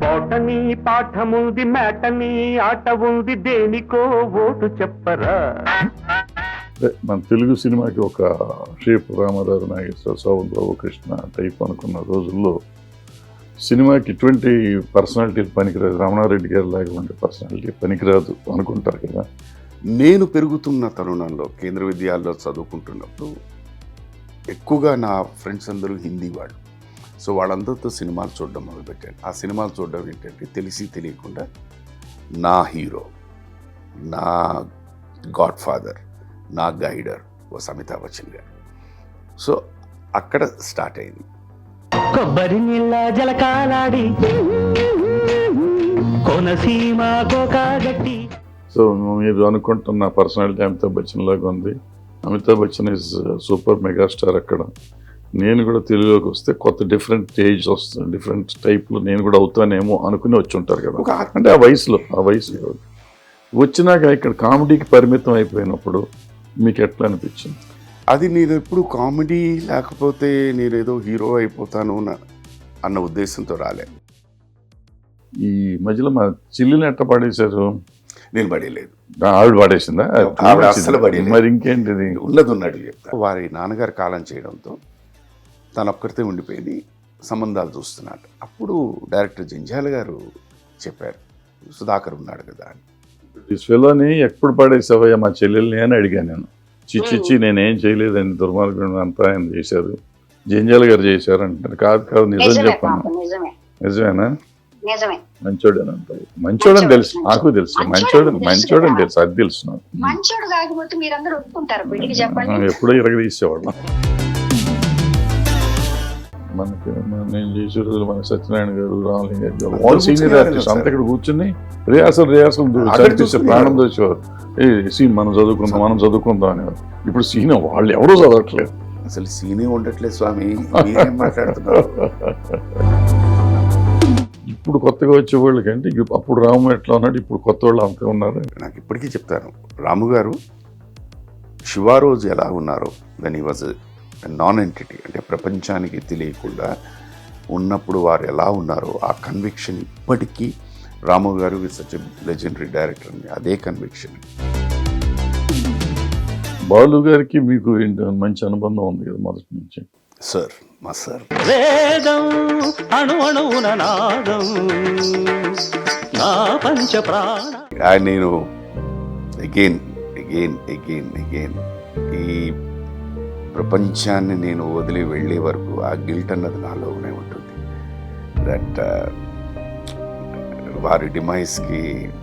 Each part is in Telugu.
పోటని పాఠముంది మేటని ఆట ఉంది దేనికో ఓటు చెప్పరా. మన తెలుగు సినిమాకి ఒక షేప్ రామారావు నాగేశ్వర శోభన్ బాబు కృష్ణ టైప్ అనుకున్న రోజుల్లో సినిమాకి ఇటువంటి పర్సనాలిటీలు పనికిరాదు, రమణారెడ్డి గారి లాగా ఉండే పర్సనాలిటీ పనికిరాదు అనుకుంటారు కదా. నేను పెరుగుతున్న తరుణంలో కేంద్ర విద్యాలయంలో చదువుకుంటున్నప్పుడు ఎక్కువగా నా ఫ్రెండ్స్ అందరూ హిందీ వాళ్ళు. సో వాళ్ళందరితో సినిమాలు చూడడం మొదలుపెట్టాను. ఆ సినిమాలు చూడడం ఏంటంటే తెలిసి తెలియకుండా నా హీరో, నా గాడ్ ఫాదర్, నా గైడర్ వాస్ అమితాబ్ బచ్చన్ గారు. సో అక్కడ స్టార్ట్ అయింది. కొబ్బరి నీళ్ళ జలకాలాడి కోనసీమ గోకాగట్టి. సో మీరు అనుకుంటున్న పర్సనాలిటీ అమితాబ్ బచ్చన్ లాగా ఉంది. Amitabh Bachchan is super megastar. అక్కడ నేను కూడా తెలుగులోకి వస్తే కొత్త డిఫరెంట్ ఏజ్ వస్తుంది, డిఫరెంట్ టైప్లో నేను కూడా అవుతానేమో అనుకుని వచ్చి ఉంటారు కదా. అంటే ఆ వయసులో వచ్చినాక ఇక్కడ కామెడీకి పరిమితం అయిపోయినప్పుడు మీకు ఎట్లా అనిపించింది? అది నేను ఎప్పుడు కామెడీ లేకపోతే నేనేదో హీరో అయిపోతాను అన్న ఉద్దేశంతో రాలే. ఈ మధ్యలో మా చిల్లిని ఎట్ట పాడేశారు? నేను పడేయలేదు. ఆవిడ పాడేసిందా? ఆవిడ అస్సలు పడేయలేదు. మరి ఇంకేంటిది? ఉన్నట్టు చెప్తా. వారి నాన్నగారు కాలం చేయడంతో తను ఒక్కరితే ఉండిపోయింది, సంబంధాలు చూస్తున్నాడు. అప్పుడు డైరెక్టర్ జంజాల గారు చెప్పారు, సుధాకర్ ఉన్నాడు కదా అని. ఫెలోని ఎప్పుడు పాడేసావయ్యా మా చెల్లెల్ని అని అడిగాను నేను. చిచ్చిచ్చి నేనేం చేయలేదండి, దుర్మార్గుడు అంతా ఆయన చేశారు, జంజాల గారు చేశారు అంటారు. కాదు నిజం చెప్పాను. నిజమేనా? మంచోడేనంట. మంచోడని తెలుసు, నాకు తెలుసు. మంచోడని తెలుసు, అది తెలుసు నాకు. ఎప్పుడో ఇరగదీసేవాళ్ళం. మనకి నేను చేసే రోజులు మన సత్యనారాయణ గారు, రామలింగ గారు, ఆల్ సీనియర్ ఆర్టిస్ట్ అంతా ఇక్కడ కూర్చుని రిహార్సల్ చదివిస్తే ప్రాణం తెచ్చేవారు. సీన్ మనం చదువుకుందాం అనేవారు. ఇప్పుడు సీన్ వాళ్ళు ఎవరూ చదవట్లేదు. అసలు సీనే ఉండట్లేదు స్వామి, మీరేం మాట్లాడుతున్నారు? ఇప్పుడు కొత్తగా వచ్చే వాళ్ళకంటే అప్పుడు రాము ఎట్లా ఉన్నాడు, ఇప్పుడు కొత్త వాళ్ళు అంతే ఉన్నారు. నాకు ఇప్పటికీ చెప్తాను, రాము గారు శివారోజు ఎలా ఉన్నారో దాని వాజ్ నాన్ ఎంటిటీ, అంటే ప్రపంచానికి తెలియకుండా ఉన్నప్పుడు వారు ఎలా ఉన్నారో ఆ కన్విక్షన్ ఇప్పటికీ రాము గారు విత్ సచ్ లెజెండరీ డైరెక్టర్ అని అదే కన్విక్షన్. బాలు గారికి మీకు మంచి అనుబంధం ఉంది కదా మొదటి నుంచి? సార్, మా సార్ వేదం అణువణువున నాదం నా పంచ ప్రాణ. నేను అగైన్ ఈ ప్రపంచాన్ని నేను వదిలి వెళ్ళే వరకు ఆ గిల్ట్ అన్నది నాలోనే ఉంటుంది. దట్ వారి డిమైజ్కి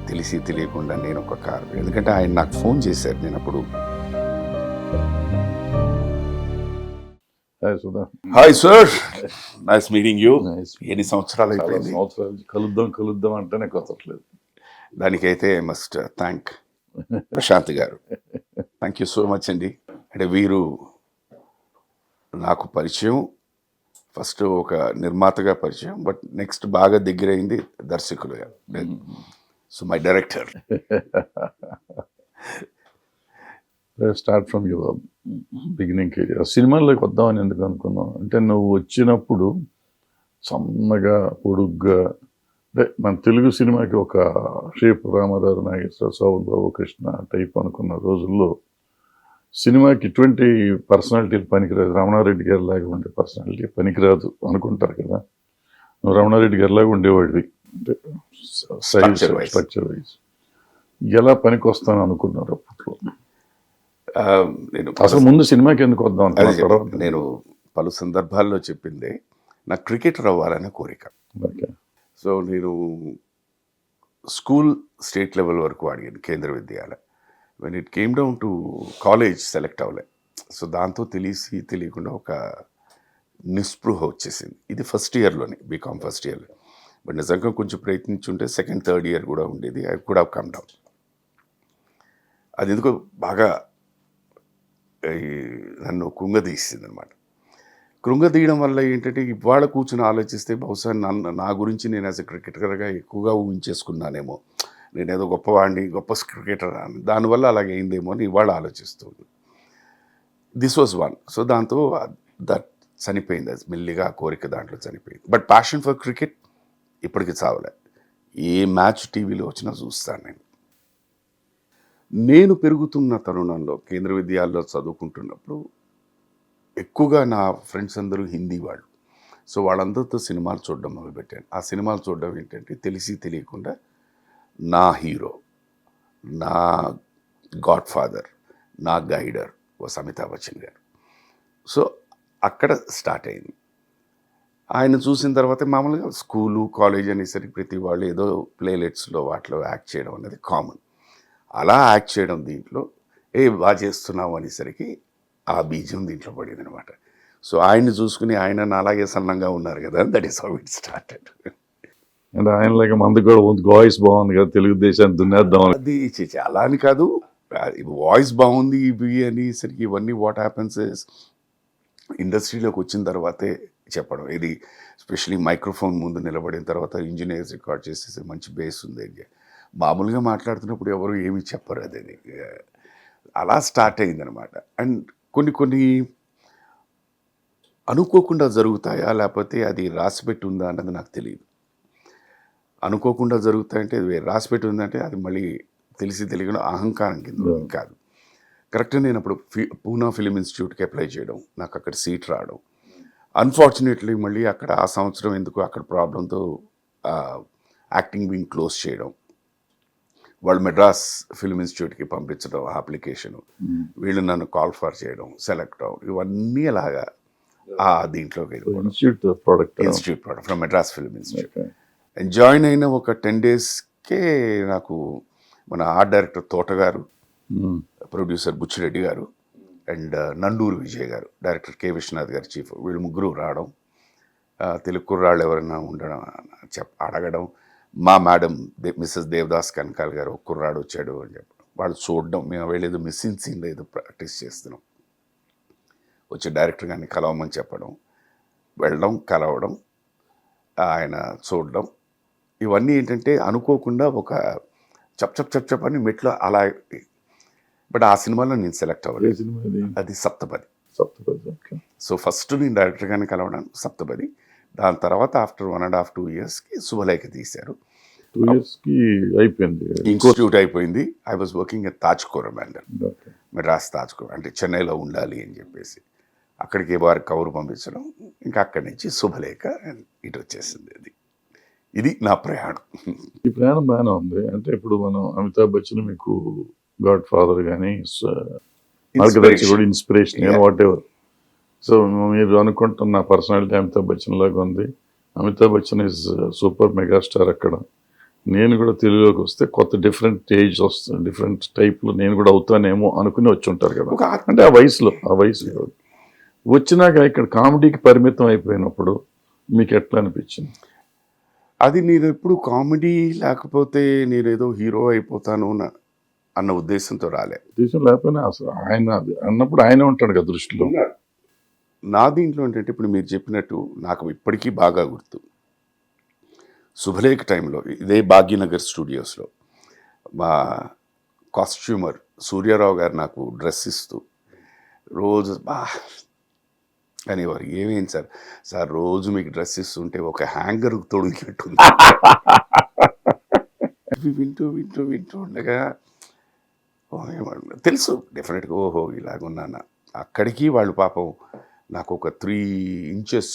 తెలిసి తెలియకుండా నేను ఒక కారు. ఎందుకంటే ఆయన నాకు ఫోన్ చేశారు. నేను అప్పుడు hi sir, nice meeting you. ఎన్ని సంవత్సరాలు అయిపోయింది. కలుద్దాం అంటేనే కొత్తట్లేదు. దానికైతే మస్ట్ థ్యాంక్ ప్రశాంత్ గారు. థ్యాంక్ యూ సో మచ్ అండి. అంటే వీరు నాకు పరిచయం, ఫస్ట్ ఒక నిర్మాతగా పరిచయం, బట్ నెక్స్ట్ బాగా దగ్గరైంది దర్శకులుగా. So my director. Start from your beginning career. సినిమాల్లోకి వద్దామని ఎందుకు అనుకున్నావు? అంటే నువ్వు వచ్చినప్పుడు సన్నగా పొడుగ్గా, అంటే మన తెలుగు సినిమాకి ఒక షేప్ రామారావు నాగేశ్వర శోభన్ బాబు కృష్ణ టైప్ అనుకున్న రోజుల్లో సినిమాకి ఇటువంటి పర్సనాలిటీలు పనికిరాదు, రమణారెడ్డి గారి లాగా ఉండే పర్సనాలిటీ పనికిరాదు అనుకుంటారు కదా. నువ్వు రమణారెడ్డి గారి లాగా ఉండేవాడివి, అంటే స్ట్రక్చర్ వైజ్. ఎలా పనికి వస్తాను అనుకున్నారు అప్పట్లో? నేను అసలు ముందు సినిమాకి ఎందుకు వద్దాం? నేను పలు సందర్భాల్లో చెప్పిందే నాకు క్రికెటర్ అవ్వాలనే కోరిక. సో నేను స్కూల్ స్టేట్ లెవెల్ వరకు అడిగాను కేంద్ర విద్యాలయం. When it came down to college select అవ్వలే. సో దాంతో తెలియకుండా ఒక నిస్పృహ వచ్చేసింది. ఇది ఫస్ట్ ఇయర్లోనే, బీకామ్ ఫస్ట్ ఇయర్లో. బట్ నిజంగా కొంచెం ప్రయత్నించుంటే సెకండ్ థర్డ్ ఇయర్ కూడా ఉండేది. I could have come down. అది ఎందుకో బాగా నన్ను కృంగదీసింది అనమాట. కృంగదీయడం వల్ల ఏంటంటే ఇవాళ కూర్చొని ఆలోచిస్తే బహుశా నా గురించి నేను యాజ్ ఎ క్రికెటర్గా ఎక్కువగా ఊహించేసుకున్నానేమో, నేనేదో గొప్పవాడిని, గొప్ప క్రికెటర్ అని. దానివల్ల అలాగే అయిందేమో అని ఇవాళ ఆలోచిస్తుంది. This was one. సో దాంతో దట్ చనిపోయింది, అది మెల్లిగా కోరిక దాంట్లో చనిపోయింది. బట్ ప్యాషన్ ఫర్ క్రికెట్ ఇప్పటికి చావలే. ఏ మ్యాచ్ టీవీలో వచ్చినా చూస్తాను నేను పెరుగుతున్న తరుణంలో కేంద్ర విద్యాలయంలో చదువుకుంటున్నప్పుడు ఎక్కువగా నా ఫ్రెండ్స్ అందరూ హిందీ వాళ్ళు. సో వాళ్ళందరితో సినిమాలు చూడడం మొదలుపెట్టాను. ఆ సినిమాలు చూడడం ఏంటంటే తెలిసి తెలియకుండా నా హీరో, నా గాడ్ ఫాదర్, నా గైడర్ వాస్ అమితాబ్ బచ్చన్ గారు. సో అక్కడ స్టార్ట్ అయింది. ఆయన చూసిన తర్వాత మామూలుగా స్కూలు కాలేజ్ అనేసరికి ప్రతి వాళ్ళు ఏదో ప్లేలెట్స్లో వాటిలో యాక్ట్ చేయడం అనేది కామన్. అలా యాక్ట్ చేయడం దీంట్లో బాగా చేస్తున్నావు అనేసరికి ఆ బీజం దీంట్లో పడింది అనమాట. సో ఆయన్ని చూసుకుని ఆయన అలాగే సన్నంగా ఉన్నారు కదా, that is how it started. అంటే ఆయన లేక మంది కూడా వాయిస్ బాగుంది కదా, తెలుగుదేశాన్ని దున్నేద్దాం. అది అలా అని కాదు, వాయిస్ బాగుంది ఇవి అనేసరికి ఇవన్నీ వాట్ హ్యాపెన్స్ ఇస్ ఇండస్ట్రీలోకి వచ్చిన తర్వాతే చెప్పడం. ఇది స్పెషలీ మైక్రోఫోన్ ముందు నిలబడిన తర్వాత ఇంజనీర్స్ రికార్డ్ చేసేసి మంచి బేస్ ఉంది. మామూలుగా మాట్లాడుతున్నప్పుడు ఎవరు ఏమీ చెప్పరు. అది అలా స్టార్ట్ అయిందనమాట. అండ్ కొన్ని అనుకోకుండా జరుగుతాయా లేకపోతే అది రాసిపెట్టి ఉందా అన్నది నాకు తెలియదు. అనుకోకుండా జరుగుతాయంటే రాసిపెట్టి ఉందంటే అది మళ్ళీ తెలిసి తెలియకుండా అహంకారం కింద కాదు. కరెక్ట్గా నేను అప్పుడు పూనా ఫిలిం ఇన్స్టిట్యూట్కి అప్లై చేయడం, నాకు అక్కడ సీట్ రావడం. అన్ఫార్చునేట్లీ మళ్ళీ అక్కడ ఆ సంవత్సరం ఎందుకు అక్కడ ప్రాబ్లంతో యాక్టింగ్ వింగ్ క్లోజ్ చేయడం, వాళ్ళు మెడ్రాస్ ఫిల్మ్ ఇన్స్టిట్యూట్కి పంపించడం అప్లికేషను, వీళ్ళు నన్ను కాల్ ఫర్ చేయడం, సెలెక్ట్ అవ్వడం, ఇవన్నీ అలాగా దీంట్లోకి institute product from Madras film institute. Join అయిన ఒక 10 daysకే నాకు మన ఆర్ట్ డైరెక్టర్ తోటగారు, ప్రొడ్యూసర్ బుచ్చిరెడ్డి గారు అండ్ నండూరు విజయ్ గారు, డైరెక్టర్ కె విశ్వనాథ్ గారు చీఫ్, వీళ్ళు ముగ్గురు రావడం, తెలుగు కుర్రాళ్ళు ఎవరైనా ఉండడం అడగడం, మా మేడం మిస్సెస్ దేవదాస్ కనకాల్ గారు ఒక కుర్రాడు వచ్చాడు అని చెప్పడం, వాళ్ళు చూడడం, మేము వెళ్ళేదో మిస్సింగ్ సీన్లో ఏదో ప్రాక్టీస్ చేస్తున్నాం, వచ్చి డైరెక్టర్ గారిని కలవమని చెప్పడం, వెళ్ళడం, కలవడం, ఆయన చూడడం, ఇవన్నీ ఏంటంటే అనుకోకుండా ఒక చప్ అని మెట్లో అలా. బట్ ఆ సినిమాలో నేను సెలెక్ట్ అవ్వలేదు. అది సప్తపది. సో ఫస్ట్ నేను డైరెక్టర్ గారిని కలవడం సప్తపది. దాని తర్వాత ఆఫ్టర్ 1.5-2 yearsకి శుభలేఖ తీశారు. 2 yearsకి అయిపోయింది, ఇన్స్టిట్యూట్ అయిపోయింది. I was working at Taj Coromandel, Madras Taj కోర, అంటే చెన్నైలో ఉండాలి అని చెప్పేసి అక్కడికి వారి కౌరు పంపించడం, ఇంకా అక్కడి నుంచి శుభలేఖ ఇటు వచ్చేసింది. ఇది నా ప్రయాణం. ఈ ప్రయాణం బాగానే ఉంది. అంటే ఇప్పుడు మనం అమితాబ్ బచ్చన్ మీకు గాడ్ ఫాదర్ కానీ మార్గదర్శి కూడా ఇన్స్పిరేషన్ వాట్ ఎవర్. సో మీరు అనుకుంటున్న పర్సనాలిటీ అమితాబ్ బచ్చన్ లాగా ఉంది. Amitabh Bachchan is super megastar. అక్కడ నేను కూడా తెలుగులోకి వస్తే కొత్త డిఫరెంట్ ఏజ్ వస్తుంది, డిఫరెంట్ టైప్లో నేను కూడా అవుతానేమో అనుకుని వచ్చి ఉంటారు కదా. అంటే ఆ వయసులో వచ్చినాక ఇక్కడ కామెడీకి పరిమితం అయిపోయినప్పుడు మీకు ఎట్లా అనిపించింది? అది నేను ఎప్పుడు కామెడీ లేకపోతే నేను ఏదో హీరో అయిపోతాను అన్న ఉద్దేశంతో రాలే. ఉద్దేశం లేకపోయినా అసలు ఆయన అన్నప్పుడు ఆయనే ఉంటాడు కదా దృష్టిలో. నా దీంట్లో ఏంటంటే ఇప్పుడు మీరు చెప్పినట్టు నాకు ఇప్పటికీ బాగా గుర్తు, శుభలేఖ టైంలో ఇదే భాగ్యనగర్ స్టూడియోస్లో మా కాస్ట్యూమర్ సూర్యారావు గారు నాకు డ్రెస్ ఇస్తూ రోజు అనేవారు, ఏమేం సార్ రోజు మీకు డ్రెస్ ఇస్తుంటే ఒక హ్యాంగర్ తొడిగినట్టుంది. వింటూ ఉండగా తెలుసు డెఫినెట్గా ఓహో ఇలాగున్నాను. అక్కడికి వాళ్ళు పాపం నాకు ఒక 3 inches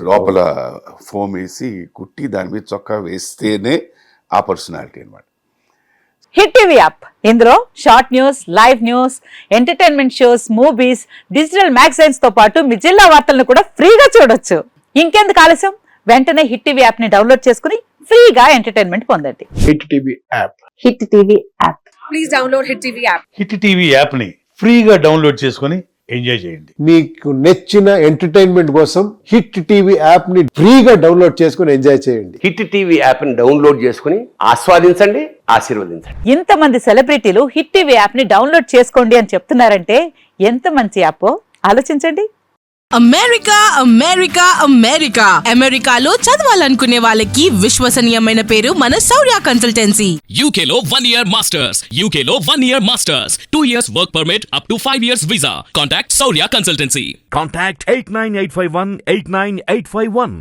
లోపల ఫోమ్ వేసి కుట్టి దాని మీద చొక్కా వేస్తేనే ఆ పర్సనాలిటీ అనమాట. హిట్ టీవీ యాప్, ఇందులో short news, live news, entertainment shows, movies, digital magazines తో పాటు మీ జిల్లా వార్తలను కూడా ఫ్రీగా చూడొచ్చు. ఇంకెందుకు ఆలస్యం, వెంటనే హిట్ టీవీ యాప్ ని డౌన్లోడ్ చేసుకుని ఫ్రీగా ఎంటర్టైన్మెంట్ పొందండి. Hit TV app. Hit TV app. Please download hit TV app. Hit TV app ని ఫ్రీగా డౌన్లోడ్ చేసుకుని ఎంజాయ్ చేయండి. మీకు నచ్చిన ఎంటర్టైన్మెంట్ కోసం హిట్ టీవీ యాప్ ని ఫ్రీగా డౌన్లోడ్ చేసుకుని ఎంజాయ్ చేయండి. హిట్ టీవీ యాప్ ని డౌన్లోడ్ చేసుకుని ఆస్వాదించండి, ఆశీర్వదించండి. ఇంతమంది సెలబ్రిటీలు హిట్ టీవీ యాప్ ని డౌన్లోడ్ చేసుకోండి అని చెప్తున్నారంటే ఎంత మంచి యాప్ ఆలోచించండి. అమెరికాలో చదవాలనుకునే వాళ్ళకి విశ్వసనీయమైన పేరు మన శౌర్య కన్సల్టెన్సీ. UK లో 1 year masters, UK లో 1 year masters, 2 years work permit up to 5 years visa. Contact Saurya Consultancy. Contact 89851 89851.